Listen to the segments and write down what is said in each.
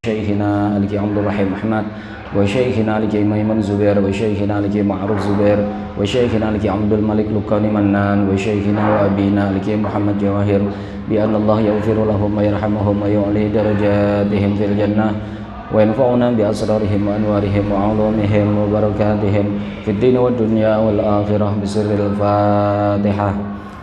شيخنا لك عبد الرحيم أحمد وشيخنا لك ميمون زبير وشيخنا لك معروف زبير وشيخنا لك عبد الملك لقاني منان وشيخنا وأبينا لك محمد جواهر بأن الله يغفر لهم ويرحمهم ويعلي درجاتهم في الجنة وينفعنا بأسرارهم وأنوارهم وعلومهم وبركاتهم في الدين والدنيا والآخرة بسر الفاتحة.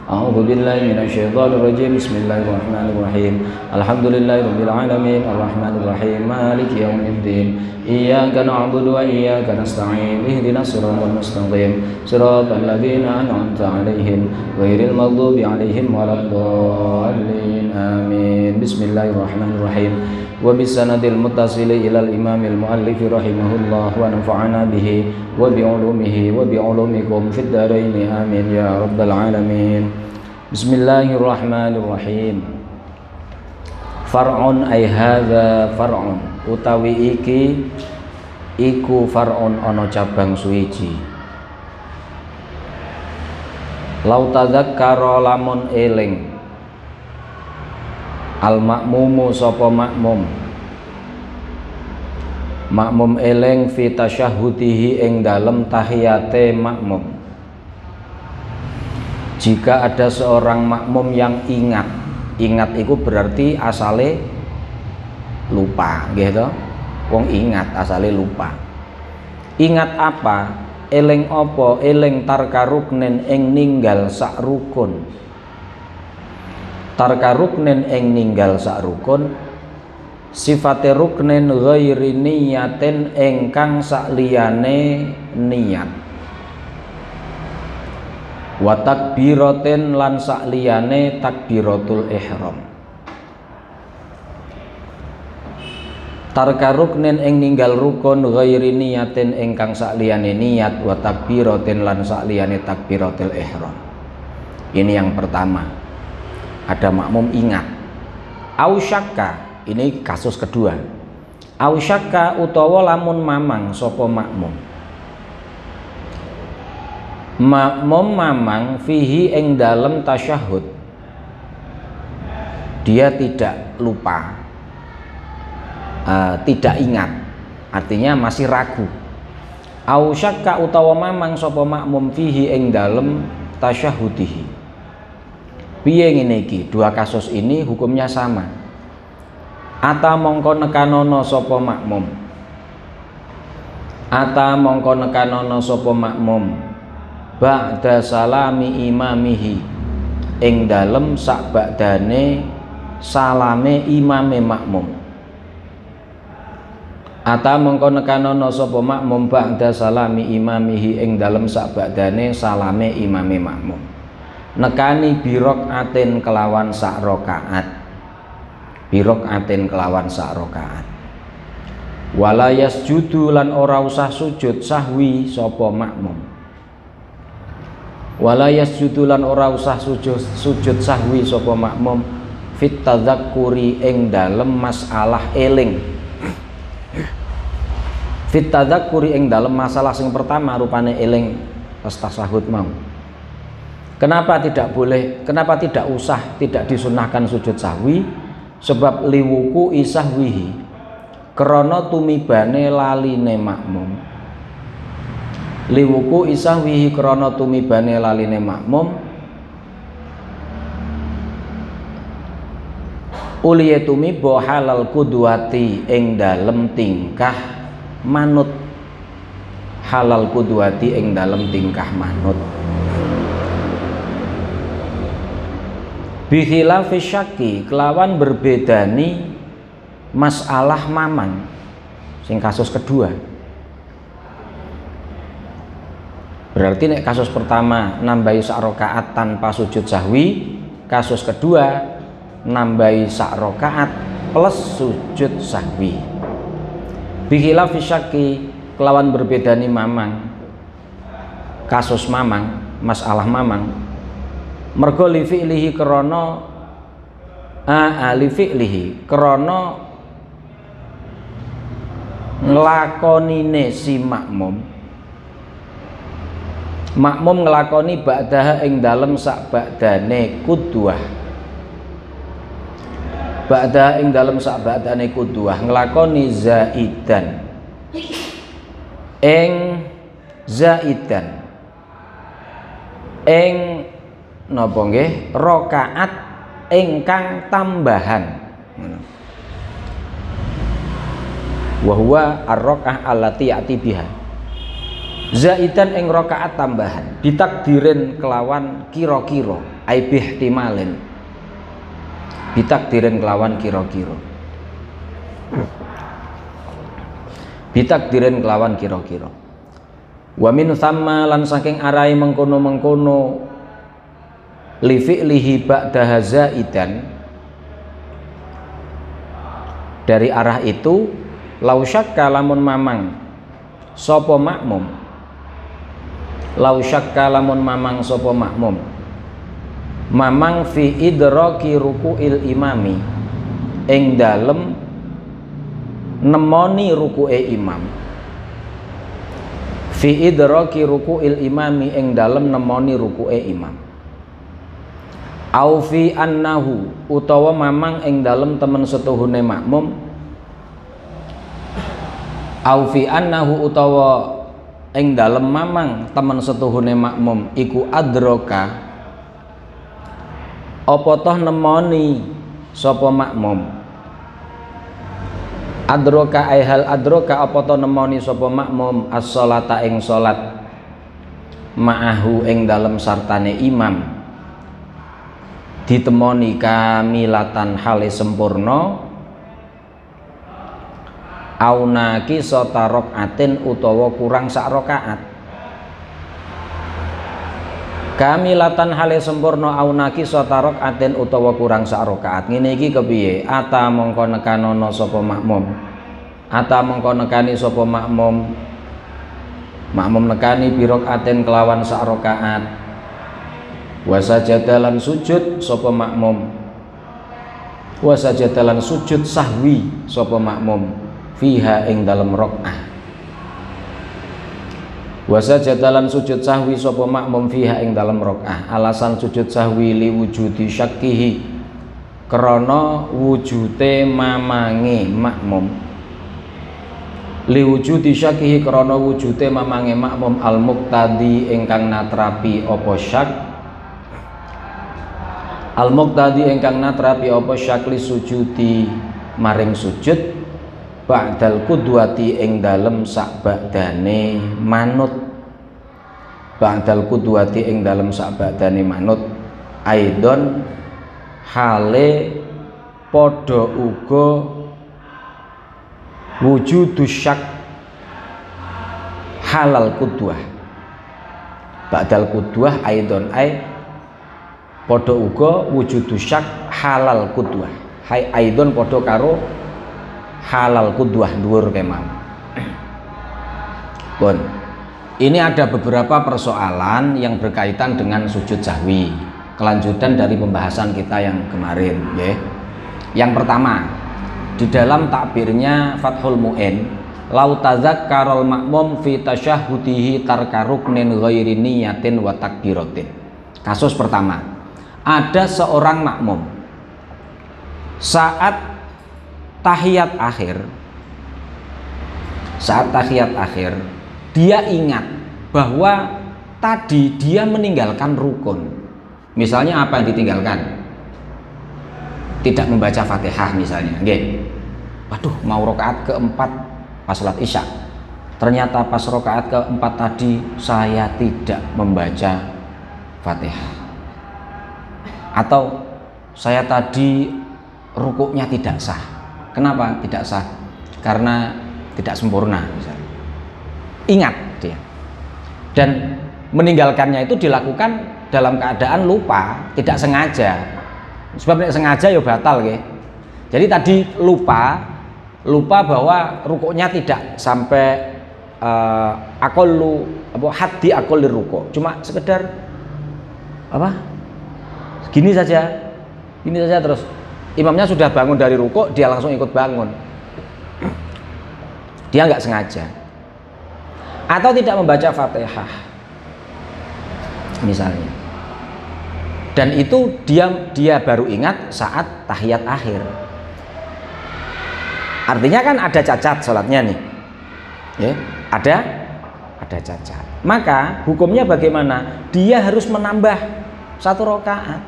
أعوذ بالله من الشيطان الرجيم. بسم الله الرحمن الرحيم. الحمد لله رب العالمين الرحمن الرحيم مالك يوم الدين إياك نعبد وإياك نستعين اهدنا الصراط المستقيم صراط الذين أنعمت عليهم غير المغضوب عليهم ولا الضالين آمين. بسم الله الرحمن الرحيم. وبالسند المتصل إلى الإمام المؤلف رحمه الله ونفعنا به وبعلومه وبعلومكم في الدارين آمين يا رب العالمين. بسم الله الرحمن الرحيم. Far'un ay hadza far'un utawi iki iku far'un ana cabang suwiji. Lau tadzakkara lamun eling al makmumu sapa makmum eling fi tasyahhudihi ing dalem tahiyate makmum. Jika ada seorang makmum yang ingat itu berarti asale lupa gitu. Wong ingat asale lupa. Ingat apa? Eling apa? Eling tarka ruknin ing ninggal sak rukun. Tarka ruknin ing ninggal sak rukun. Sifate ruknin ghairi niyatin ingkang sakliyane niat. Wa takbiratin lan sakliyane takbiratul ihram. Tarka ruknin ing ninggal rukun ghairi niyatin ingkang sakliyane niat wa takbiratin lan sakliyane takbiratul ihram. Ini yang pertama. Ada makmum ingat. Au syakka, ini kasus kedua. Au syakka utawa lamun mamang sapa makmum. Makmum mamang fihi ing dalem tasyahud. Dia tidak lupa, tidak ingat, artinya masih ragu. Au syakka utawa mamang sapa makmum fihi ing dalem tasyahudihi. Piye ngene iki? Dua kasus ini hukumnya sama. Ata mongko nekanono sapa makmum. Ata mongko nekanono sapa makmum ba'da salami imamihi ing dalem sak ba'dane salame imame makmum. Ata mongko nekanono sapa makmum ba'da salami imamihi ing dalem sak ba'dane salame imame makmum. Nekani birokaatin kelawan sak rakaat. Birokaatin kelawan sak rakaat. Wala yasjudu lan ora usah sujud sahwi sapa makmum. Wala yasjudu lan ora usah sujud sahwi sapa makmum fit tadzakkuri ing dalem masalah eling. Fit tadzakkuri ing dalem masalah sing pertama rupane eling pas tasyahud mau. Kenapa tidak boleh? Kenapa tidak usah, tidak disunahkan sujud sahwi? Sebab liwuku isahwihi, krana tumibane laline makmum. Liwuku isahwihi krana tumibane laline makmum. Uliye tumiba halal kudwati ing dalem tingkah manut. Halal kudwati ing dalem tingkah manut. Bikhilafi syaki kelawan berbedani masalah mamang sing kasus kedua. Berarti nek kasus pertama nambahi sak rakaat tanpa sujud sahwi, kasus kedua nambahi sak rakaat plus sujud sahwi. Bikhilafi syaki kelawan berbedani mamang, kasus mamang, masalah mamang. Mergo li fi'lihi krana li fi'lihi krana nglakonine si makmum nglakoni ba'daha ing dalem sak ba'dane qudwah ba'da ing dalem sak ba'dane qudwah nglakoni zaidan ing napa nggih rakaat ingkang tambahan wa huwa ar-rakaah allati ya'ti biha zaidan ing rakaat tambahan ditakdirin kelawan kira-kira ai bihtimalin ditakdirin kelawan kira-kira ditakdirin kelawan kira-kira wa min thamma lan saking arai mengkono-mengkono li fi'lihi ba'da zaidan dari arah itu lau syakka lamun mamang sapa makmum lau syakka lamun mamang sapa makmum mamang fi idraki ruku'il imami ing dalem nemoni ruku'e imam fi idraki ruku'il imami ing dalem nemoni ruku'e imam au fi annahu utawa mamang ing dalem temen setuhune makmum au fi annahu utawa ing dalem mamang temen setuhune makmum iku adroka apa toh nemoni sapa makmum adroka ai hal adroka apa toh nemoni sapa makmum as-sholata ing salat ma'ahu ing dalem sartane imam ditemoni kamilatan hale sempurna aunaki sota rokaatin utawa kurang sak rokaat kamilatan hale sempurna aunaki sota rokaatin utawa kurang sak rokaat ngene iki kepiye ata mongko nekanono sapa makmum ata mongko nekani sapa makmum nekani birokaatin kelawan sak rokaat wasajadalan sujud sapa makmum wasajadalan sujud sahwi sapa makmum fiha ing dalem rakaah wasajadalan sujud sahwi sapa makmum fiha ing dalem rakaah alasan sujud sahwi li wujudi syakkihi krana wujute mamange makmum li wujudi syakkihi krana wujute mamange makmum al muqtadi ingkang natrapi apa syak al muqtadi ingkang natrapi apa syakli sujudi maring sujud ba'dal qudwati ing dalem sak ba'dane manut ba'dal qudwati ing dalem sak ba'dane manut aidon hale padha uga wujudus syak halal qudwah ba'dal qudwah aidon padha uga wujudus syak halal qudwah hai aidon padha karo halal qudwah dhuwur kemam. Pun ini ada beberapa persoalan yang berkaitan dengan sujud sahwi kelanjutan dari pembahasan kita yang kemarin ya. Yang pertama di dalam takbirnya Fathul Mu'in lau tazakkarul makmum fi tasyahhudihi tarka ruknin ghairi niyatin wa takbiratin. Kasus pertama ada seorang makmum saat tahiyat akhir dia ingat bahwa tadi dia meninggalkan rukun. Misalnya apa yang ditinggalkan? Tidak membaca Fatihah misalnya. Nggih. Waduh, mau rakaat keempat pas salat Isya. Ternyata pas rakaat keempat tadi saya tidak membaca Fatihah. Atau saya tadi rukuknya tidak sah. Kenapa tidak sah? Karena tidak sempurna misalnya. Ingat dia. Dan meninggalkannya itu dilakukan dalam keadaan lupa, tidak sengaja. Sebab tidak sengaja ya batal nggih. Jadi tadi lupa bahwa rukuknya tidak sampai haddi aqallir rukuk. Cuma sekedar gini saja terus imamnya sudah bangun dari rukuk, dia langsung ikut bangun. Dia nggak sengaja. Atau tidak membaca Fatihah misalnya. Dan itu dia baru ingat saat tahiyat akhir. Artinya kan ada cacat sholatnya nih, ya, ada cacat. Maka hukumnya bagaimana? Dia harus menambah 1 rakaat.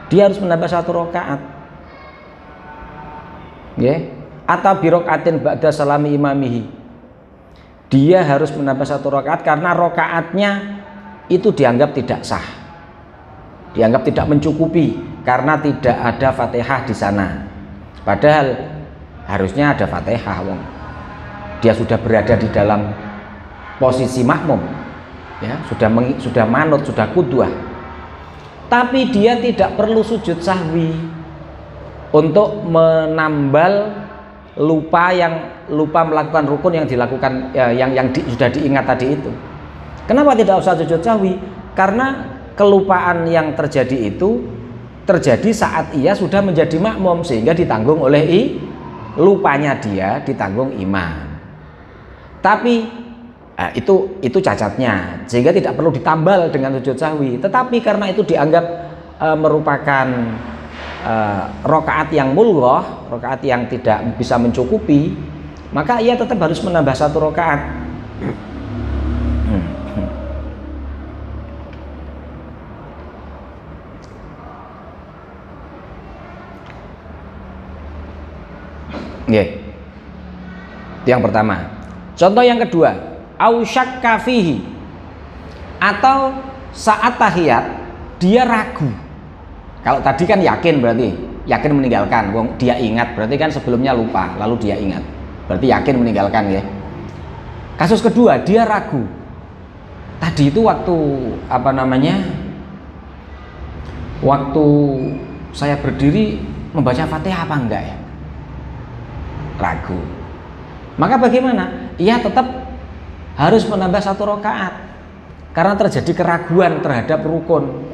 Dia harus menambah 1 rakaat. Ya, atau birokaatin ba'da salami imamihi. Dia harus menambah 1 rakaat karena rakaatnya itu dianggap tidak sah, dianggap tidak mencukupi karena tidak ada Fatihah di sana. Padahal harusnya ada Fatihah, wong. Dia sudah berada di dalam posisi makmum, ya, sudah manut, sudah qudwah. Tapi dia tidak perlu sujud sahwi untuk menambal lupa melakukan rukun yang dilakukan sudah diingat tadi itu. Kenapa tidak usah sujud sahwi? Karena kelupaan yang terjadi itu terjadi saat ia sudah menjadi makmum, sehingga ditanggung oleh lupanya dia ditanggung imam. Tapi itu cacatnya, sehingga tidak perlu ditambal dengan sujud sahwi. Tetapi karena itu dianggap merupakan rakaat yang mulghah, rakaat yang tidak bisa mencukupi, maka ia tetap harus menambah 1 rakaat. Itu yang pertama. Contoh yang kedua, au syakka fihi, atau saat tahiyat dia ragu. Kalau tadi kan yakin, berarti yakin meninggalkan. Dia ingat, berarti kan sebelumnya lupa, lalu dia ingat, berarti yakin meninggalkan, ya. Kasus kedua, dia ragu. Tadi itu waktu waktu saya berdiri membaca Fatihah apa enggak, ya? Ragu. Maka bagaimana? Ia tetap harus menambah 1 rakaat karena terjadi keraguan terhadap rukun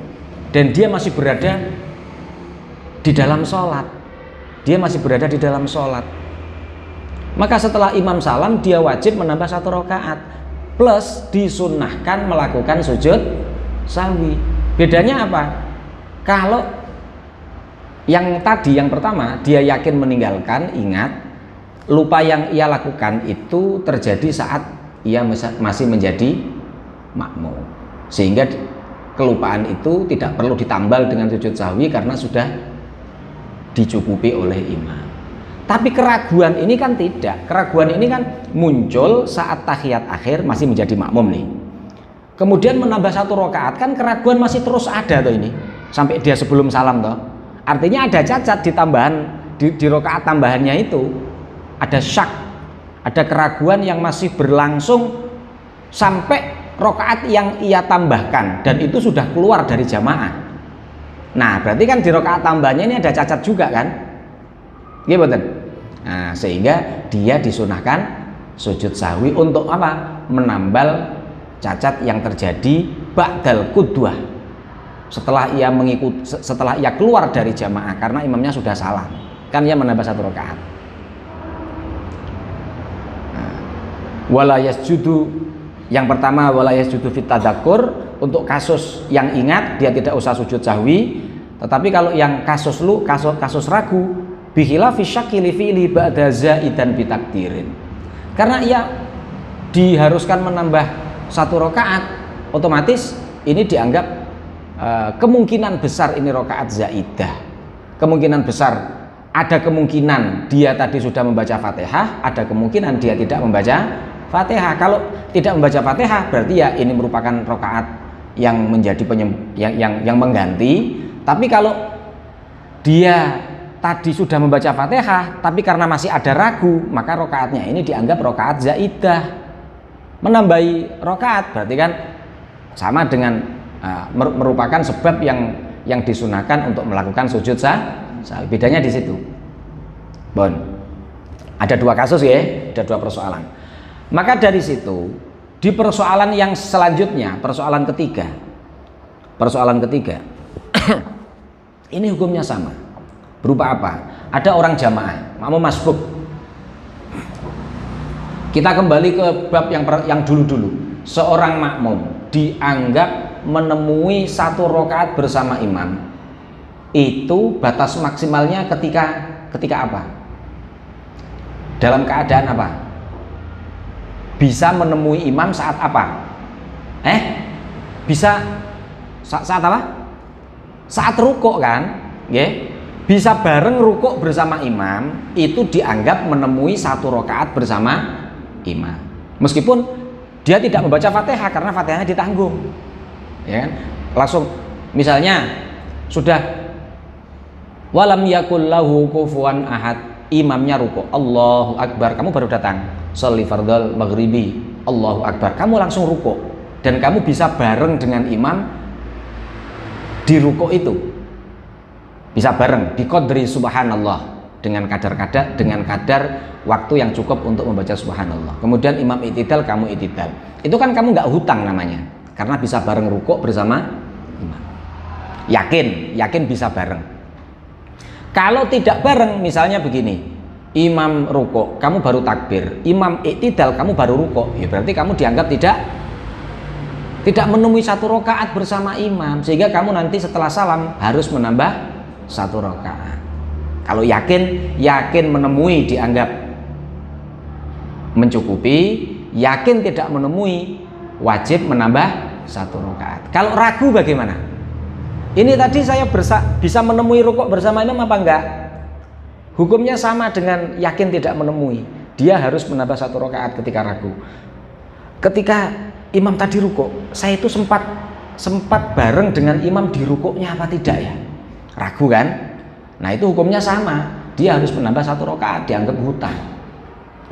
dan dia masih berada di dalam sholat. Maka setelah imam salam dia wajib menambah 1 rakaat plus disunnahkan melakukan sujud sahwi. Bedanya apa? Kalau yang tadi, yang pertama, dia yakin meninggalkan, ingat, lupa yang ia lakukan itu terjadi saat ia masih menjadi makmum, sehingga kelupaan itu tidak perlu ditambal dengan sujud sahwi karena sudah dicukupi oleh imam. Tapi keraguan ini kan tidak. Keraguan ini kan muncul saat tahiyat akhir masih menjadi makmum nih. Kemudian menambah 1 rakaat, kan keraguan masih terus ada tuh ini sampai dia sebelum salam toh. Artinya ada cacat di tambahan di rakaat tambahannya itu. Ada syak, ada keraguan yang masih berlangsung sampai rakaat yang ia tambahkan dan itu sudah keluar dari jamaah. Nah, berarti kan di rakaat tambahnya ini ada cacat juga kan? Gitu. Nah, sehingga dia disunahkan sujud sahwi untuk apa? Menambal cacat yang terjadi ba'dal qudwah. Setelah ia keluar dari jamaah karena imamnya sudah salah. Kan ia menambah 1 rakaat. Wala yasjudu, yang pertama wala yasjudu fit tadzakur, untuk kasus yang ingat dia tidak usah sujud sahwi. Tetapi kalau yang kasus ragu, bikhilafi syakki li fi'li ba'da zaidan bitakdirin, karena ia diharuskan menambah 1 rakaat, otomatis ini dianggap kemungkinan besar ini rakaat zaidah. Kemungkinan besar, ada kemungkinan dia tadi sudah membaca Fatihah, ada kemungkinan dia tidak membaca Fatihah. Kalau tidak membaca Fatihah berarti ya ini merupakan rakaat yang menjadi yang mengganti. Tapi kalau dia tadi sudah membaca Fatihah tapi karena masih ada ragu, maka rakaatnya ini dianggap rakaat zaidah, menambahi rakaat, berarti kan sama dengan merupakan sebab yang disunahkan untuk melakukan sujud sahwi. Bedanya di situ. Bon. Ada 2 kasus ya, ada 2 persoalan. Maka dari situ di persoalan yang selanjutnya, persoalan ketiga ini hukumnya sama. Berupa apa? Ada orang jamaah, makmum masbuk. Kita kembali ke bab yang dulu-dulu. Seorang makmum dianggap menemui 1 rakaat bersama imam. Itu batas maksimalnya ketika apa? dalam keadaan apa? Bisa menemui imam saat apa? Bisa saat apa? Saat rukuk kan? Nggih. Bisa bareng rukuk bersama imam, itu dianggap menemui 1 rakaat bersama imam. Meskipun dia tidak membaca Fatihah karena Fatihahnya ditanggung. Ya kan? Langsung misalnya sudah walam yakul lahu kufuwan ahad, imamnya rukuk, Allahu Akbar, kamu baru datang sholli fardhal maghribi, Allahu Akbar, kamu langsung rukuk dan kamu bisa bareng dengan imam di rukuk itu, bisa bareng di qadri subhanallah, dengan kadar waktu yang cukup untuk membaca subhanallah. Kemudian imam i'tidal, kamu i'tidal, itu kan kamu nggak hutang namanya, karena bisa bareng rukuk bersama imam, yakin bisa bareng. Kalau tidak bareng, misalnya begini, imam rukuk, kamu baru takbir, imam i'tidal, kamu baru rukuk, ya berarti kamu dianggap tidak menemui 1 rakaat bersama imam, sehingga kamu nanti setelah salam harus menambah 1 rakaat. Kalau yakin menemui dianggap mencukupi, yakin tidak menemui wajib menambah 1 rakaat. Kalau ragu bagaimana? Ini tadi saya bisa menemui rukuk bersama imam apa enggak? Hukumnya sama dengan yakin tidak menemui. Dia harus menambah 1 rakaat ketika ragu. Ketika imam tadi rukuk, saya itu sempat bareng dengan imam di rukuknya apa tidak ya? Ragu kan? Nah itu hukumnya sama. Dia harus menambah 1 rakaat, dianggap hutang.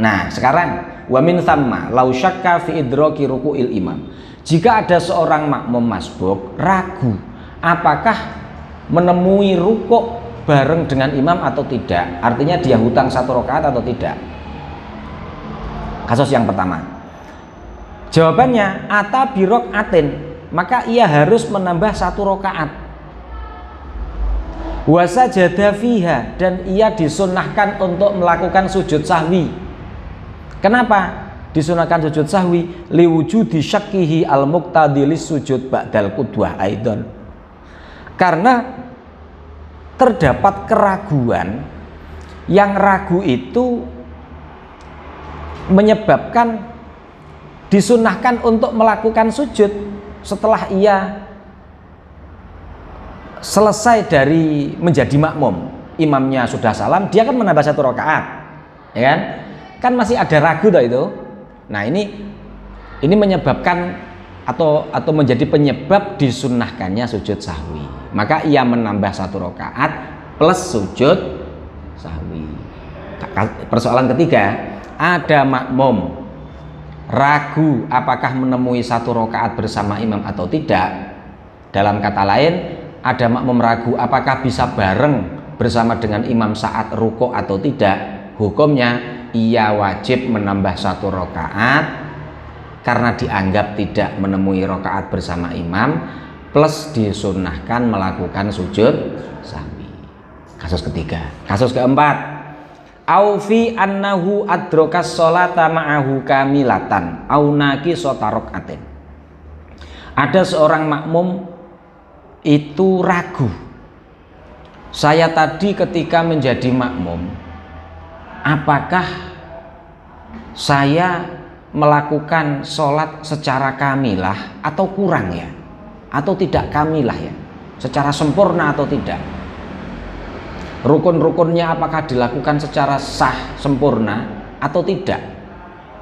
Nah sekarang wa min thamma law syakka fi idraki ruku'il imam. Jika ada seorang makmum masbuk ragu apakah menemui rukuk bareng dengan imam atau tidak, artinya dia hutang 1 rakaat atau tidak. Kasus yang pertama, jawabannya ata birok atin, maka ia harus menambah 1 rakaat. Wasajada fiha, dan ia disunnahkan untuk melakukan sujud sahwi. Kenapa disunahkan sujud sahwi? Liwujudi syakkihi al-muqtadilis sujud ba'dal qudwah aidon, karena terdapat keraguan, yang ragu itu menyebabkan disunahkan untuk melakukan sujud setelah ia selesai dari menjadi makmum. Imamnya sudah salam, dia kan menambah 1 rakaat, ya kan? Kan masih ada ragu toh itu. Nah ini menyebabkan atau menjadi penyebab disunnahkannya sujud sahwi. Maka ia menambah 1 rakaat plus sujud sahwi. Persoalan ketiga, ada makmum ragu apakah menemui 1 rakaat bersama imam atau tidak. Dalam kata lain, ada makmum ragu apakah bisa bareng bersama dengan imam saat rukuk atau tidak. Hukumnya ia wajib menambah 1 rakaat karena dianggap tidak menemui rakaat bersama imam, plus disunnahkan melakukan sujud sahwi. Kasus ketiga. Kasus keempat, aufi annahu adrokas sholata ma'ahu kamilatan au naqisata rakaatin. Ada seorang makmum itu ragu, saya tadi ketika menjadi makmum, apakah saya melakukan sholat secara kamilah atau kurang ya, atau tidak kamilah ya, secara sempurna atau tidak, rukun-rukunnya apakah dilakukan secara sah sempurna atau tidak.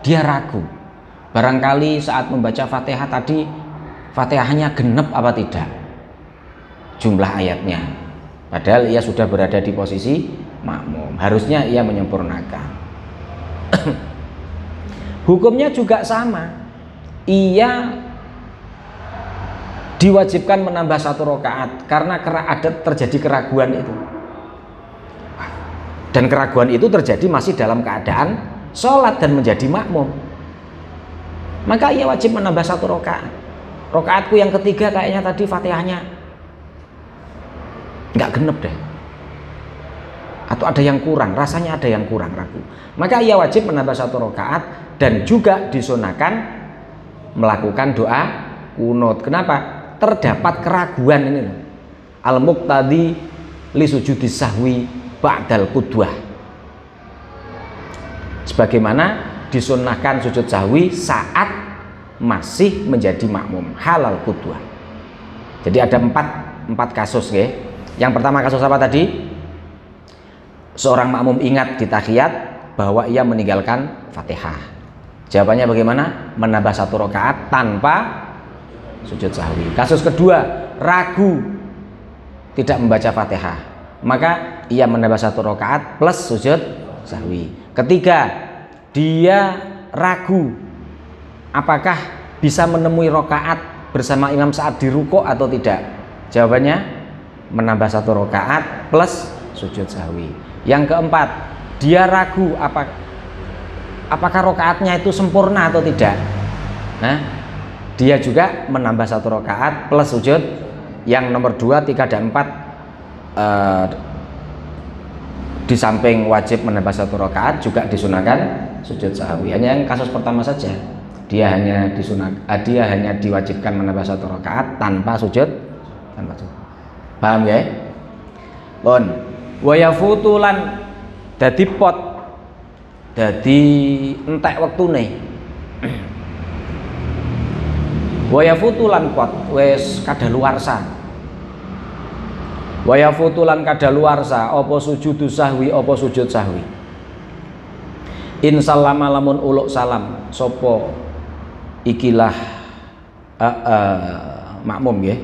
Dia ragu, barangkali saat membaca Fatihah tadi Fatihahnya genep apa tidak, jumlah ayatnya, padahal ia sudah berada di posisi makmum, harusnya ia menyempurnakan. Hukumnya juga sama, ia diwajibkan menambah 1 rakaat karena ada terjadi keraguan itu, dan keraguan itu terjadi masih dalam keadaan sholat dan menjadi makmum, maka ia wajib menambah 1 rakaat. Rakaatku yang ketiga kayaknya tadi Fatihahnya nggak genep deh, atau ada yang kurang, rasanya ada yang kurang, ragu, maka ia wajib menambah 1 rakaat dan juga disunahkan melakukan doa kunut. Kenapa? Terdapat keraguan ini, al-muqtadi li sujudi sahwi ba'dal qudwah. sebagaimana disunnahkan sujud sahwi saat masih menjadi makmum, halal qudwah. Jadi ada empat kasus ya. Yang pertama kasus apa tadi? Seorang makmum ingat di tahiyat bahwa ia meninggalkan Fatihah. Jawabannya bagaimana? Menambah 1 rakaat tanpa sujud sahwi. Kasus kedua, ragu tidak membaca Fatihah, maka ia menambah 1 rakaat plus sujud sahwi. Ketiga, dia ragu apakah bisa menemui rakaat bersama imam saat di ruku' atau tidak. Jawabannya menambah 1 rakaat plus sujud sahwi. Yang keempat, dia ragu apakah rakaatnya itu sempurna atau tidak. Nah, dia juga menambah 1 rakaat plus sujud. Yang nomor 2, 3, dan 4 di samping wajib menambah 1 rakaat juga disunahkan sujud sahwi. Hanya yang kasus pertama saja dia hanya diwajibkan menambah 1 rakaat tanpa sujud. Paham ya? Pun wa yafutulan dadi pot dadi entek wektune. Wa yafutulan pot wis kadaluwarsa. Wa yafutulan kadaluwarsa apa sujudu sahwi apa sujud sahwi. In sallama lamun uluk salam sapa ikilah makmum ya.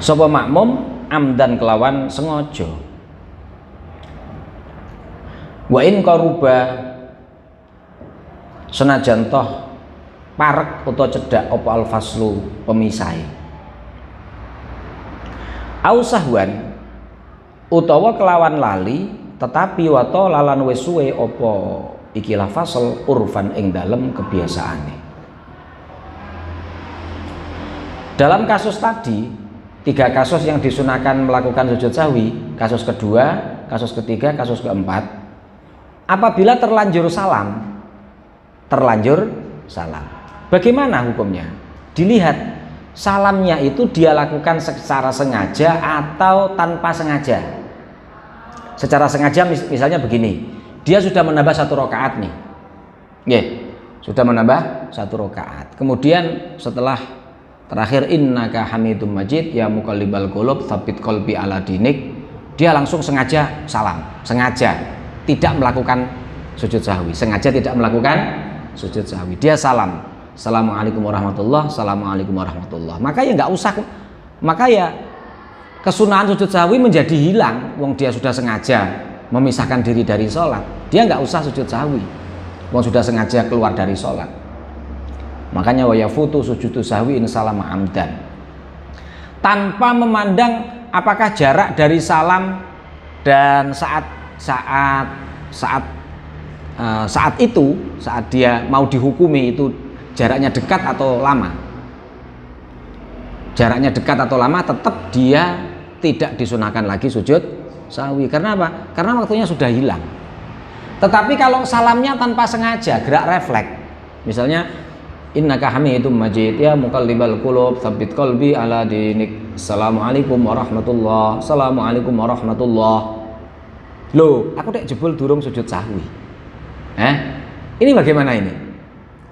Sapa makmum amdan kelawan sengaja. Wa in qaruba senajan toh parek utawa cedhak apa al-faslu pemisahe. Au sahwan utawa kelawan lali tetapi wato lalan wis suwe apa ikilah fasl urfan ing dalem kebiasaane. Dalam kasus tadi 3 kasus yang disunahkan melakukan sujud sahwi, kasus kedua, kasus ketiga, kasus keempat, apabila terlanjur salam, bagaimana hukumnya? Dilihat salamnya itu dia lakukan secara sengaja atau tanpa sengaja. Secara sengaja misalnya begini, dia sudah menambah 1 rakaat nih, sudah menambah 1 rakaat. Kemudian setelah terakhir innaka hamidum majid ya muqallibal qulub tsabbit qalbi ala dinik, dia langsung sengaja salam, sengaja tidak melakukan sujud sahwi, sujud sahwi. Dia salam, assalamualaikum warahmatullah, assalamualaikum warahmatullah. Maka ya nggak usah, maka ya kesunahan sujud sahwi menjadi hilang. Wong dia sudah sengaja memisahkan diri dari sholat, dia nggak usah sujud sahwi. Wong sudah sengaja keluar dari sholat. Makanya wa yafutu sujudu sahwi in salama amdan. Tanpa memandang apakah jarak dari salam dan saat itu, saat dia mau dihukumi itu jaraknya dekat atau lama. Jaraknya dekat atau lama, tetap dia tidak disunahkan lagi sujud sahwi. Karena apa? Karena waktunya sudah hilang. Tetapi kalau salamnya tanpa sengaja, gerak refleks, misalnya innaka hamidum majid ya muqallibal qulub tsabbit qalbi ala dinik, assalamualaikum warahmatullah, assalamualaikum warahmatullah. Loh, aku dek jebul durung sujud sahwi. Ini bagaimana ini?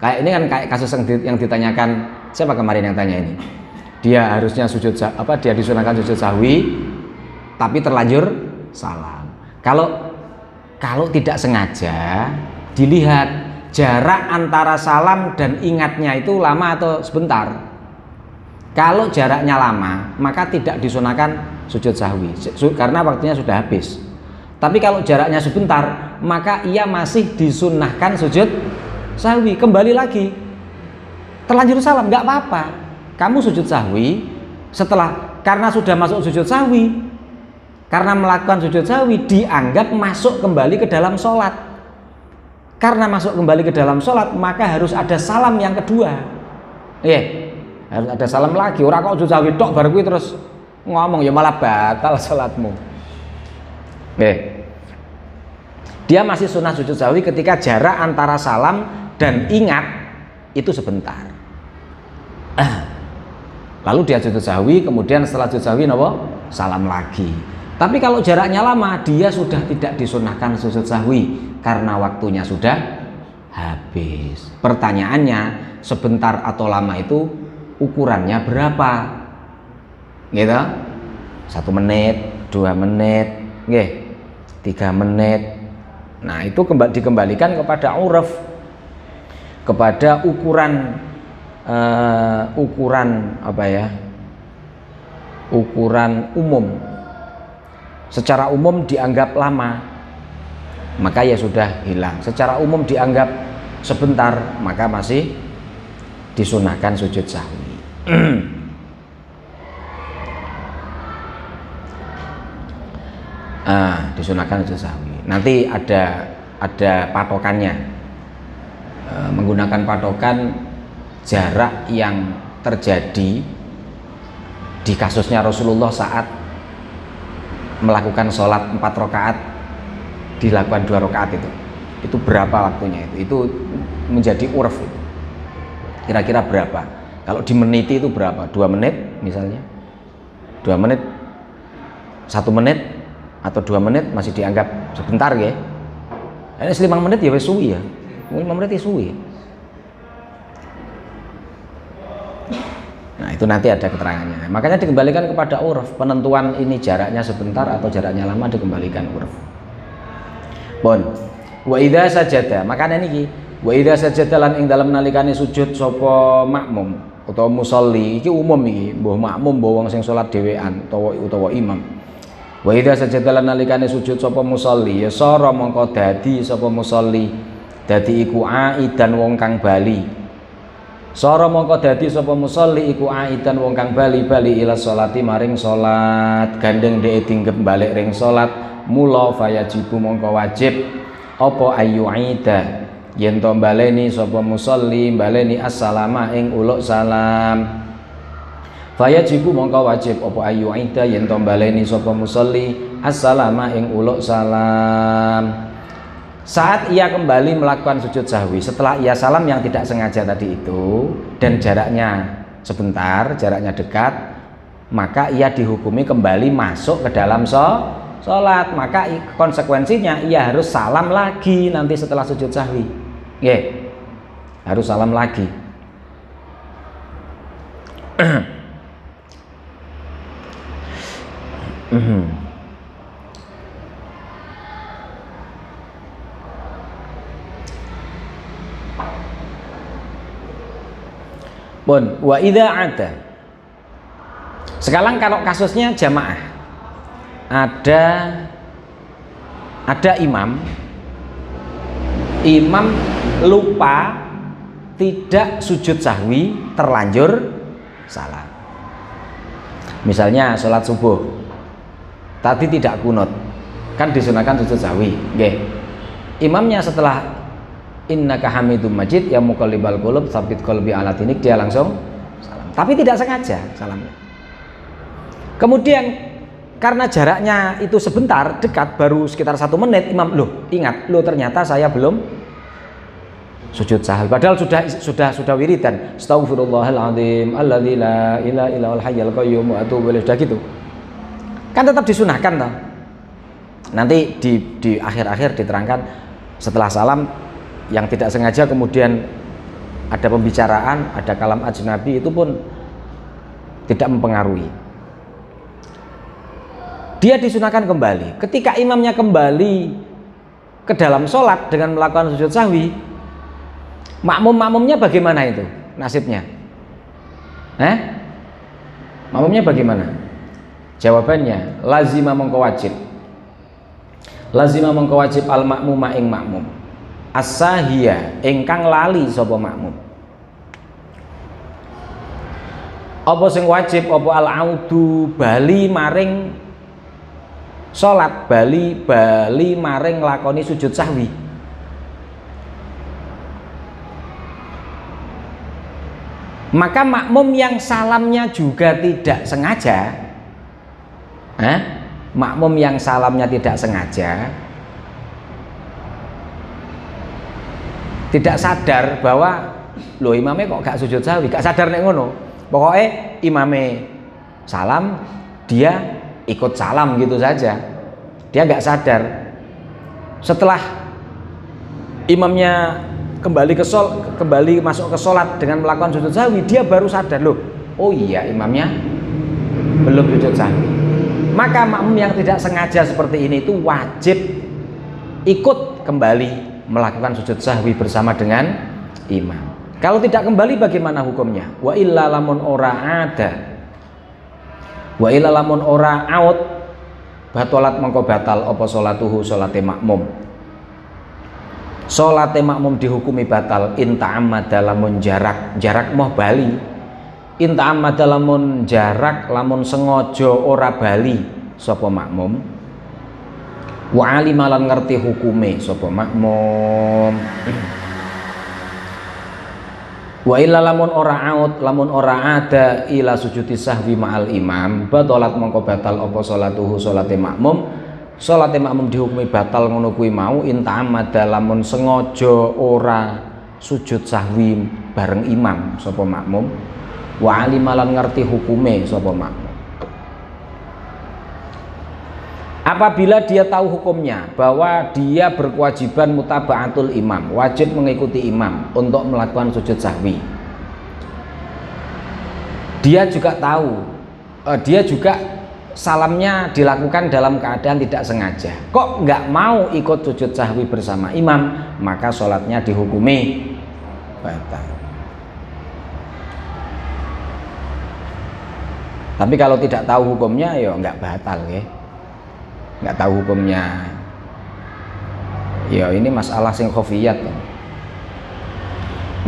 Kayak ini kan kayak kasus yang ditanyakan, siapa kemarin yang tanya ini? Dia harusnya dia disunahkan sujud sahwi tapi terlanjur salam. Kalau tidak sengaja, dilihat jarak antara salam dan ingatnya itu lama atau sebentar. Kalau jaraknya lama, maka tidak disunahkan sujud sahwi karena waktunya sudah habis. Tapi kalau jaraknya sebentar, maka ia masih disunahkan sujud sahwi. Kembali lagi, terlanjur salam nggak apa-apa. Kamu sujud sahwi karena sudah masuk sujud sahwi, karena melakukan sujud sahwi dianggap masuk kembali ke dalam sholat. Karena masuk kembali ke dalam sholat, maka harus ada salam yang kedua. Harus ada salam lagi. Orang kok sujud sahwi tok baru kuwi terus ngomong, ya malah batal sholatmu. Dia masih sunnah sujud sahwi ketika jarak antara salam dan ingat itu sebentar. Lalu dia sujud sahwi, kemudian setelah sujud sahwi salam lagi. Tapi kalau jaraknya lama, dia sudah tidak disunahkan sujud sahwi karena waktunya sudah habis. Pertanyaannya, sebentar atau lama itu ukurannya berapa? Gitu? 1 menit, 2 menit, 3 menit. Nah, itu dikembalikan kepada uruf, kepada ukuran ukuran umum. Secara umum dianggap lama, maka ya sudah hilang. Secara umum dianggap sebentar, maka masih disunahkan sujud sahwi. Disunahkan sujud sahwi. Nanti ada patokannya. Menggunakan patokan jarak yang terjadi di kasusnya Rasulullah saat melakukan sholat 4 rakaat dilakukan 2 rakaat itu berapa waktunya, itu menjadi uruf. Kira-kira berapa? Kalau dimeniti itu berapa? 2 menit misalnya, 2 menit, 1 menit atau 2 menit masih dianggap sebentar ya. Ini 5 menit ya wis suwi ya, 5 menit ya suwi. Nah, itu nanti ada keterangannya. Makanya dikembalikan kepada uruf. Penentuan ini jaraknya sebentar atau jaraknya lama dikembalikan uruf. Bon. Wa idza sajada, makanya niki, wa idza sajada lan ing dalem nalikane sujud sapa makmum utawa musolli, iki umum iki, mbuh makmum mbuh wong sing salat dhewean utawa imam. Wa idza sajada lan nalikane sujud sapa musolli, ya sara mongko dadi sapa musolli, dadi iku aidan wong kang bali. Sara mongko dadi sapa musolli iku aidan wong kang bali-bali ila sholati maring salat, gandeng dhek dinggep balik ring salat, mula fayajibu mongko wajib apa ayu aida yen to baleni sapa musolli baleni assalama ing uluk salam. Fayajibu mongko wajib apa ayu aida yen to baleni sapa musolli assalama ing uluk salam. Saat ia kembali melakukan sujud sahwi setelah ia salam yang tidak sengaja tadi itu dan jaraknya sebentar, jaraknya dekat, maka ia dihukumi kembali masuk ke dalam sholat. Maka konsekuensinya ia harus salam lagi nanti setelah sujud sahwi. Harus salam lagi. Wa idza ada. Sekarang kalau kasusnya jamaah, ada imam lupa tidak sujud sahwi terlanjur salam. Misalnya sholat subuh tadi tidak kunut, kan disunahkan sujud sahwi. Imamnya setelah innaka hamidum majid ya muqallibal qulub tsabit qalbi ala dinik, dia langsung salam. Tapi tidak sengaja salamnya. Kemudian karena jaraknya itu sebentar, dekat, baru sekitar 1 menit, imam ingat ternyata saya belum sujud sahwi. Padahal sudah wiridan. Astaghfirullahaladzim alladzi la ilaha illal hayyul qayyum wa atubu ilaih, sudah gitu. Kan tetap disunahkan toh. Nanti di akhir-akhir diterangkan setelah salam yang tidak sengaja kemudian ada pembicaraan, ada kalam ajnabi, itu pun tidak mempengaruhi. Dia disunahkan kembali. Ketika imamnya kembali ke dalam sholat dengan melakukan sujud sahwi, makmum-makmumnya bagaimana itu nasibnya? Makmumnya bagaimana? Jawabannya, lazima mongko wajib. Lazima mongko wajib al makmuma ing makmum. As-sahiyah ingkang lali sapa makmum. Apa sing wajib apa al-audu bali maring salat, bali maring lakoni sujud sahwi. Maka makmum yang salamnya juga tidak sengaja, makmum yang salamnya tidak sengaja, tidak sadar bahwa imamnya kok gak sujud sahwi, gak sadar nek ngono. Pokoknya imamnya salam, dia ikut salam gitu saja, dia nggak sadar. Setelah imamnya kembali masuk ke sholat dengan melakukan sujud sahwi, dia baru sadar, loh, oh iya imamnya belum sujud sahwi. Maka makmum yang tidak sengaja seperti ini itu wajib ikut kembali melakukan sujud sahwi bersama dengan imam. Kalau tidak kembali bagaimana hukumnya? Wa illa lamun ora aut batalat mengko batal apa salatuhu salate makmum. Salate makmum dihukumi batal in ta'ammada lamun jarak moh bali. In ta'ammada lamun jarak lamun sengaja ora bali sapa makmum. Wa alimalan ngerti hukume sapa makmum. Wa illa lamun ora ada ila sujudi sahwi ma'al imam batalat mongko batal apa salatuhu salate makmum. Salate makmum dihukumi batal ngono kuwi mau in ta'ammada lamun sengaja ora sujud sahwi bareng imam sapa makmum. Wa alimalan ngerti hukume sapa makmum. Apabila dia tahu hukumnya bahwa dia berkewajiban mutaba'atul imam, wajib mengikuti imam untuk melakukan sujud sahwi. Dia juga tahu, dia juga salamnya dilakukan dalam keadaan tidak sengaja. Kok nggak mau ikut sujud sahwi bersama imam, maka sholatnya dihukumi batal. Tapi kalau tidak tahu hukumnya, ya nggak batal ya. Nggak tahu hukumnya, ya ini masalah sing khofiyat,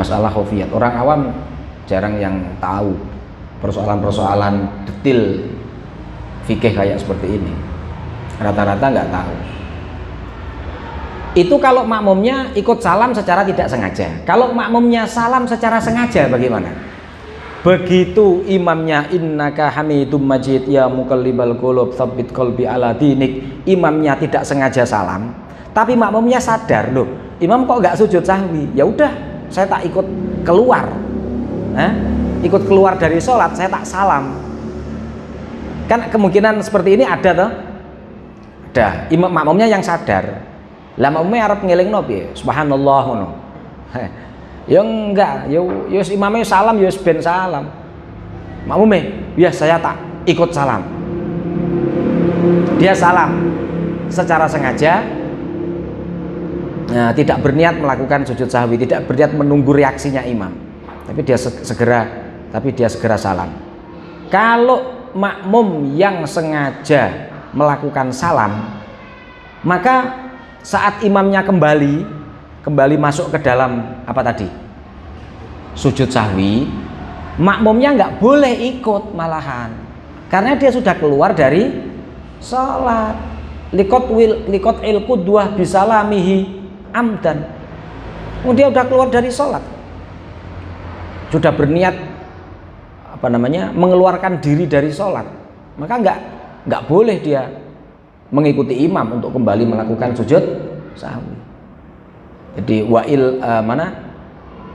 masalah khofiyat. Orang awam jarang yang tahu persoalan-persoalan detil fikih kayak seperti ini, rata-rata nggak tahu. Itu kalau makmumnya ikut salam secara tidak sengaja. Kalau makmumnya salam secara sengaja bagaimana? Begitu imamnya innaka hamidum majid ya mukallibal qulub tsabbit qalbi ala dinik, imamnya tidak sengaja salam, tapi makmumnya sadar, loh, imam kok nggak sujud sahwi. Ya udah, saya tak ikut keluar. Ikut keluar dari sholat, saya tak salam. Kan kemungkinan seperti ini ada toh? Ada. Imam makmumnya yang sadar. Lah makmumnya arep ngelingno piye? Subhanallah ngono. Ya enggak, ya imamnya salam ya ben salam. Makmumnya, ya saya tak ikut salam. Dia salam secara sengaja, tidak berniat melakukan sujud sahwi, tidak berniat menunggu reaksinya imam. Tapi dia segera salam. Kalau makmum yang sengaja melakukan salam, maka saat imamnya kembali masuk ke dalam apa tadi? Sujud sahwi, makmumnya nggak boleh ikut malahan. Karena dia sudah keluar dari sholat. Likot il qudwah bisalamihi amdan. Dia udah keluar dari sholat. Sudah berniat mengeluarkan diri dari sholat. Maka nggak boleh dia mengikuti imam untuk kembali melakukan sujud sahwi. Jadi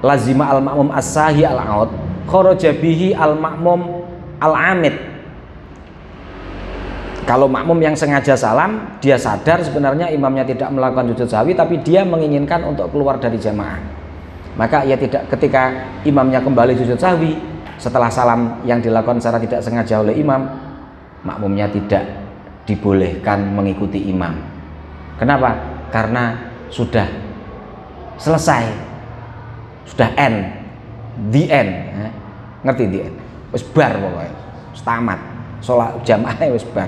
lazima al makmum as-sahi al-aud kharaja bihi al makmum al-amid. Kalau makmum yang sengaja salam, dia sadar sebenarnya imamnya tidak melakukan sujud sahwi, tapi dia menginginkan untuk keluar dari jamaah. Maka ia tidak, ketika imamnya kembali sujud sahwi setelah salam yang dilakukan secara tidak sengaja oleh imam, makmumnya tidak dibolehkan mengikuti imam. Kenapa? Karena sudah selesai, sudah the end, ngerti the end, wis bar pokoknya, wis tamat, sholat jamaah wis bar.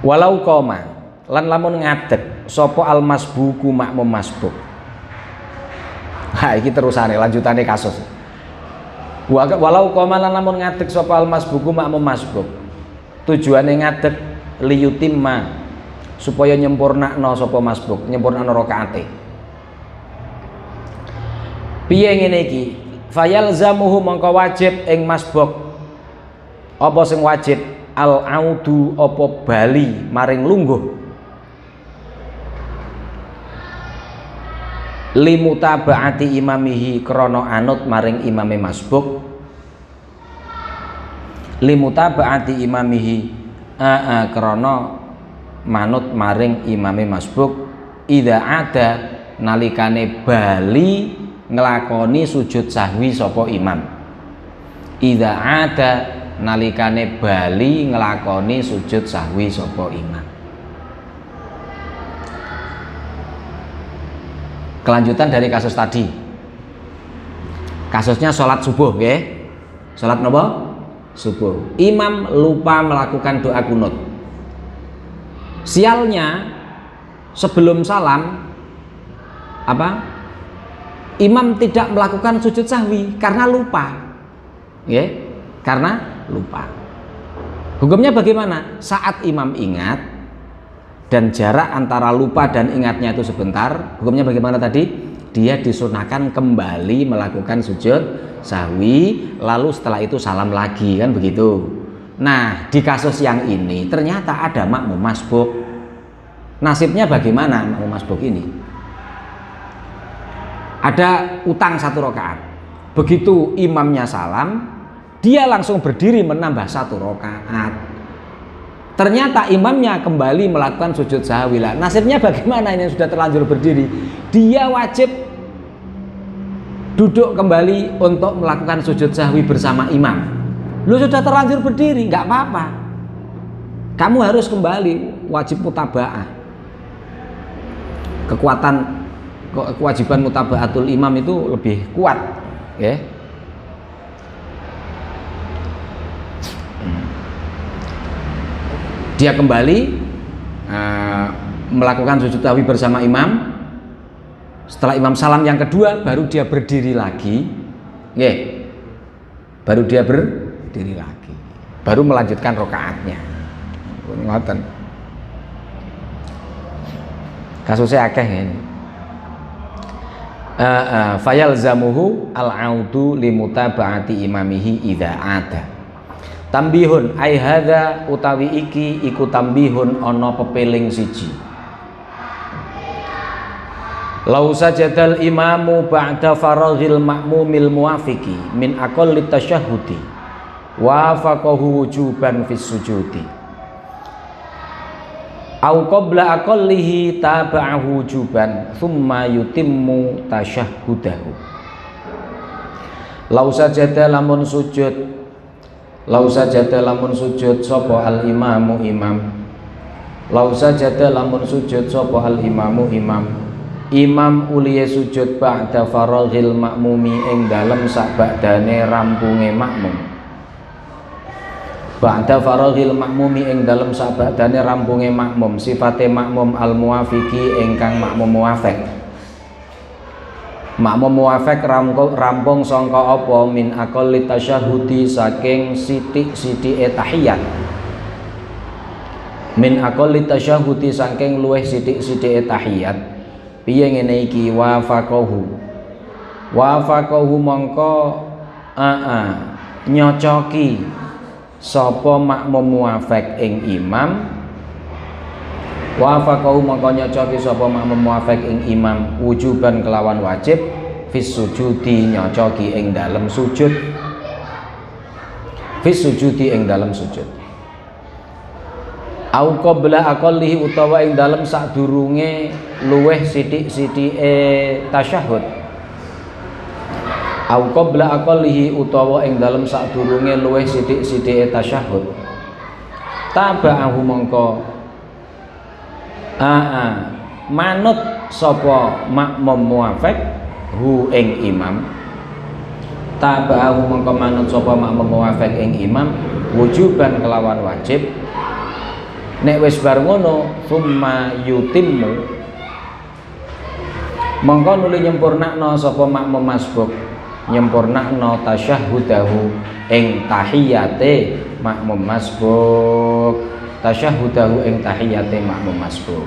Walau koma lan lamun ngadeg sopo al masbuku makmum masbuk. Iki terusane lanjutane kasus. Walau koma lan lamun ngadeg sopo al masbuku makmum masbuk. Tujuane ngadeg liyutimma supaya nyempurnakno sapa masbuk, nyempurnakno rakaate. Piye ngene iki? Fayalzamuhu mongko wajib ing masbuk. Apa sing wajib? Al audu apa bali maring lungguh. Limutabaati imamihi krana anut maring imame masbuk. Limutabaati imamihi krana manut maring imame masbuk idza ada nalikane bali nglakoni sujud sahwi sapa imam. Idza ada nalikane bali nglakoni sujud sahwi sapa imam. Kelanjutan dari kasus tadi. Kasusnya sholat subuh, nggih. Sholat napa? Subuh. Imam lupa melakukan doa kunut. Sialnya sebelum salam imam tidak melakukan sujud sahwi karena lupa. Nggih, karena lupa. Hukumnya bagaimana? Saat imam ingat dan jarak antara lupa dan ingatnya itu sebentar, hukumnya bagaimana tadi? Dia disunahkan kembali melakukan sujud sahwi, lalu setelah itu salam lagi, kan begitu. Nah, di kasus yang ini ternyata ada makmum masbuk. Nasibnya bagaimana makmum masbuk ini? Ada utang 1 rakaat. Begitu imamnya salam, dia langsung berdiri menambah 1 rakaat. Ternyata imamnya kembali melakukan sujud sahwi. Lah, nasibnya bagaimana ini sudah terlanjur berdiri? Dia wajib duduk kembali untuk melakukan sujud sahwi bersama imam. Lu sudah terlanjur berdiri, nggak apa-apa. Kamu harus kembali, wajib mutaba'ah. Kewajiban mutaba'atul imam itu lebih kuat, ya. Dia kembali melakukan sujud sahwi bersama imam. Setelah imam salam yang kedua, baru dia berdiri lagi. Nggih. Baru dia berdiri lagi. Baru melanjutkan rakaatnya. Ngoten. Kasusnya akeh ini. Fayalzamuhu al-audu limutaba'ati imamihi idza ada. Tambihun ai hadza utawi iki iku tambihun ana pepeling siji. Lau sajadal imamu ba'da faraghil ma'mumil muwafiqi min aqalli tasyahhudi wa faqahu wujuban fis sujudi. Au qabla aqallihi taba'ahu wujuban thumma yutimmu tasyahhudahu. Lau sajada lamun sujud Lau sajada lamun sujud sapa al imamu imam. Lau sajada lamun sujud sapa al imamu imam. Imam uliye sujud ba'da faraghil makmumi ing dalem sakbadane rampunge makmum. Ba'da faraghil makmumi ing dalem sakbadane rampunge makmum. Sifate makmum al muwafiqi ingkang makmum muwafiq. Makmum muwafiq rampung sangka apa min aqalli tasyahudi saking sithik-sithike tahiyat. Min aqalli tasyahudi saking luwih sithik-sithike tahiyat. Piye ngene iki wa faqahu. Wa faqahu mongko nyocoki sapa makmum muwafiq ing imam. Wa faqahu mongko nyocoki sapa makmum muwafiq ing imam wujuban kelawan wajib fis sujudi nyocoki ing dalem sujud. Fis sujudi ing dalem sujud. Au qabla aqallihi utawa ing dalem sadurunge luweh sithik-sithike tasyahud. Au qabla aqallihi utawa ing dalem sadurunge luweh sithik-sithike tasyahud. Taba'ahu mongko manut sapa makmum muwafiq hu ing imam. Taba'ahu mongko manut sapa makmum muwafiq ing imam wujuban kelawan wajib. Nek wis bar ngono summa yutimmu mongko nuli nyempurnakno sapa makmum masbuk nyempurnakno tasyahhudahu ing tahiyate makmum masbuk. Tasyahhudahu ing tahiyate makmum masbuk.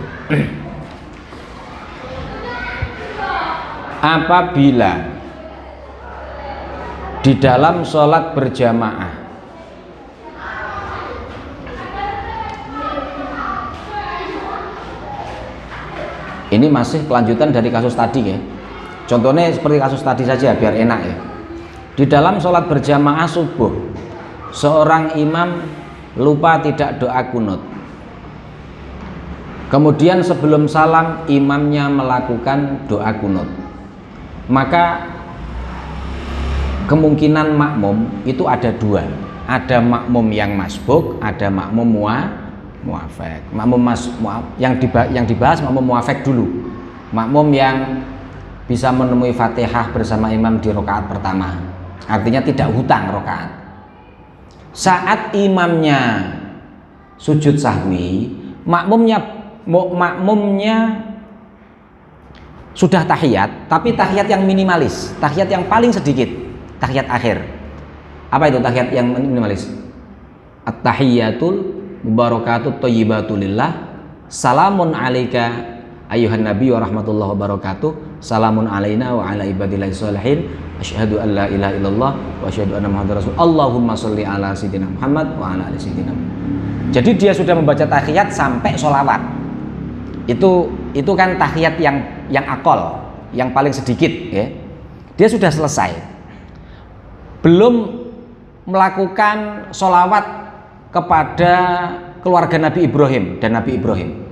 Apabila di dalam sholat berjamaah ini masih kelanjutan dari kasus tadi ya. Contohnya seperti kasus tadi saja biar enak ya. Di dalam sholat berjamaah subuh seorang imam lupa tidak doa kunut, kemudian sebelum salam imamnya melakukan doa kunut, maka kemungkinan makmum itu ada dua, ada makmum yang masbuk, ada makmum muafek. Yang dibahas makmum muafek dulu, makmum yang bisa menemui Fatihah bersama imam di rakaat pertama, artinya tidak hutang rakaat. Saat imamnya sujud sahwi, makmumnya sudah tahiyat, tapi tahiyat yang minimalis, tahiyat yang paling sedikit, tahiyat akhir. Apa itu tahiyat yang minimalis? At-tahiyyatul mubarakatut thayyibatulillah, salamun alaika ayuhan nabi wa rahmatullahi wa barakatuh, salamun alaina wa ala ibadillahi sholihin, asyhadu an la ilaha illallah wa asyhadu anna muhammadar rasul, Allahumma sholli ala sayyidina Muhammad wa ala ali sayyidina. Jadi dia sudah membaca tahiyat sampai sholawat. Itu kan tahiyat yang akol, yang paling sedikit, ya. Dia sudah selesai. Belum melakukan sholawat kepada keluarga Nabi Ibrahim dan Nabi Ibrahim.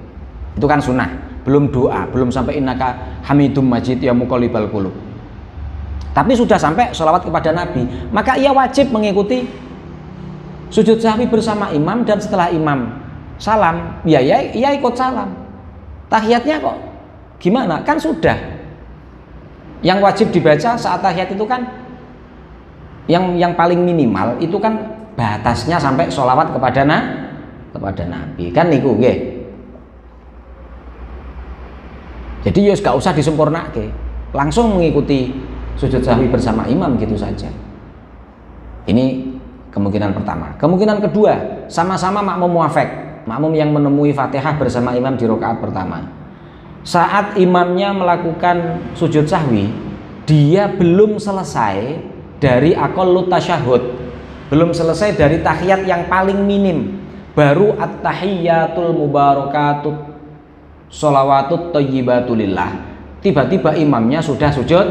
Itu kan sunnah. Belum doa, belum sampai innaka hamidum majid ya muqallibal qulub. Tapi sudah sampai sholawat kepada Nabi, maka ia wajib mengikuti sujud sahwi bersama imam, dan setelah imam salam, ia ikut salam. Tahiyatnya kok gimana? Kan sudah. Yang wajib dibaca saat tahiyat itu kan yang paling minimal itu kan batasnya sampai sholawat kepada Nabi. Kan niku nggih. Jadi ya gak usah disempurnake, langsung mengikuti sujud sahwi bersama imam gitu saja. Ini kemungkinan pertama. Kemungkinan kedua, sama-sama makmum muafek, makmum yang menemui Fatihah bersama imam di rakaat pertama. Saat imamnya melakukan sujud sahwi, dia belum selesai dari aqallut tasyahud, belum selesai dari tahiyat yang paling minim, baru at-tahiyyatul mubarakatut sholawatut thayyibatulillah. Tiba-tiba imamnya sudah sujud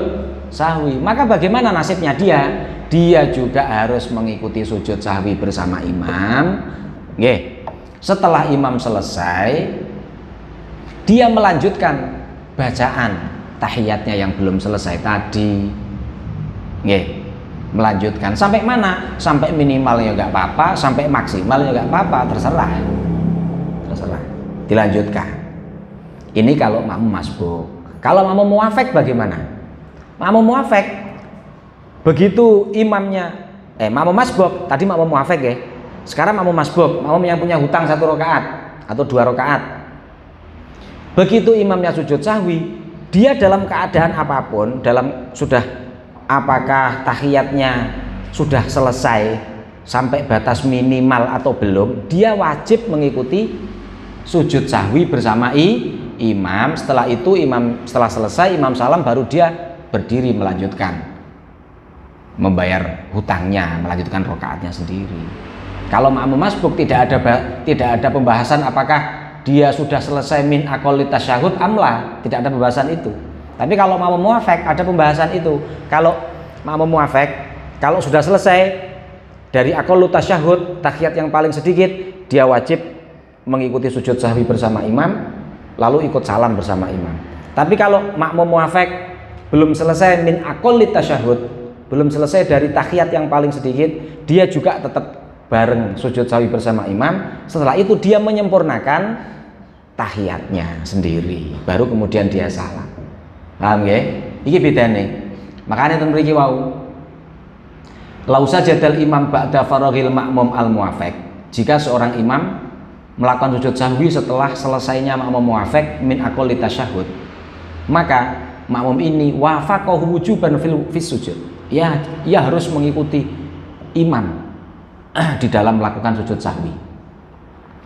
sahwi, maka bagaimana nasibnya dia? Dia juga harus mengikuti sujud sahwi bersama imam. Nggih. Setelah imam selesai, dia melanjutkan bacaan tahiyatnya yang belum selesai tadi. Nggih. Melanjutkan sampai mana? Sampai minimal ya nggak apa-apa, sampai maksimal ya nggak apa-apa, terserah. Dilanjutkan. Ini kalau makmum masbuk. Kalau makmum muafek bagaimana? Makmum muafek, begitu imamnya makmum masbuk, tadi makmum muafek ya. Sekarang makmum masbuk, makmum yang punya hutang 1 rakaat atau 2 rakaat. Begitu imamnya sujud sahwi, dia dalam keadaan apapun, apakah tahiyatnya sudah selesai sampai batas minimal atau belum, dia wajib mengikuti sujud sahwi bersama imam. Setelah itu setelah selesai imam salam, baru dia berdiri melanjutkan membayar hutangnya, melanjutkan rakaatnya sendiri. Kalau makmum masbuk tidak ada pembahasan apakah dia sudah selesai min aqallit tasyahud amla, tidak ada pembahasan itu. Tapi kalau makmum muafek ada pembahasan itu. Kalau makmum muafek, kalau sudah selesai dari aqallut tasyahud, tahiyat yang paling sedikit, dia wajib mengikuti sujud sahwi bersama imam, lalu ikut salam bersama imam. Tapi kalau makmum muafek belum selesai min aqallit tasyahud, belum selesai dari tahiyat yang paling sedikit, dia juga tetap bareng sujud sahwi bersama imam. Setelah itu dia menyempurnakan tahiyatnya sendiri, baru kemudian dia salam. Paham nggih? Iki bedane. Makanya ten mriki wau, lau sajadal imam ba'da faraghil makmum al muafek. Jika seorang imam melakukan sujud sahwi setelah selesainya makmum muafek min aqallit tasyahud, maka makmum ini wafaqahu wujuban fis sujud. Ia harus mengikuti imam di dalam melakukan sujud sahwi.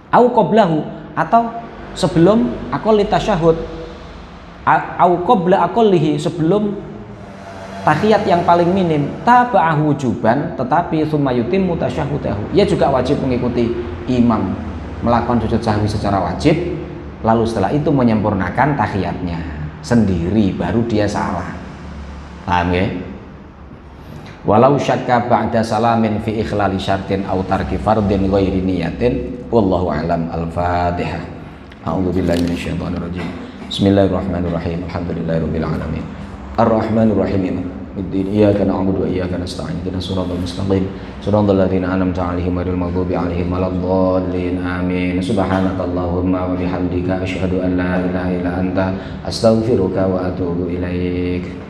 Au qablahu, atau sebelum aqallit tasyahud, au qabla aqallihi, sebelum tahiyat yang paling minim, taba'ahu wujuban, tetapi tsumma yutimmu tasyahudahu. Ia juga wajib mengikuti imam melakukan sujud sahwi secara wajib, lalu setelah itu menyempurnakan tahiyatnya sendiri, baru dia salah. Paham ya? walau syakka ba'da salamin fi ikhlali syartin aw tarki fardin ghairi niyatin wallahu a'lam. Al-Fatihah. A'udzubillahi minasyaitonir rajim. Bismillahirrahmanirrahim. Alhamdulillahirabbil alamin. Arrahmanir rahim. Iyyaka na'budu wa iyyaka nasta'in. Ihdinas siratal mustaqim. Siratal ladzina an'amta 'alaihim ghairil maghdubi 'alaihim waladdallin. Amin. Subhanakallahumma wa bihamdika asyhadu an la ilaha illa anta astaghfiruka wa atubu ilaik.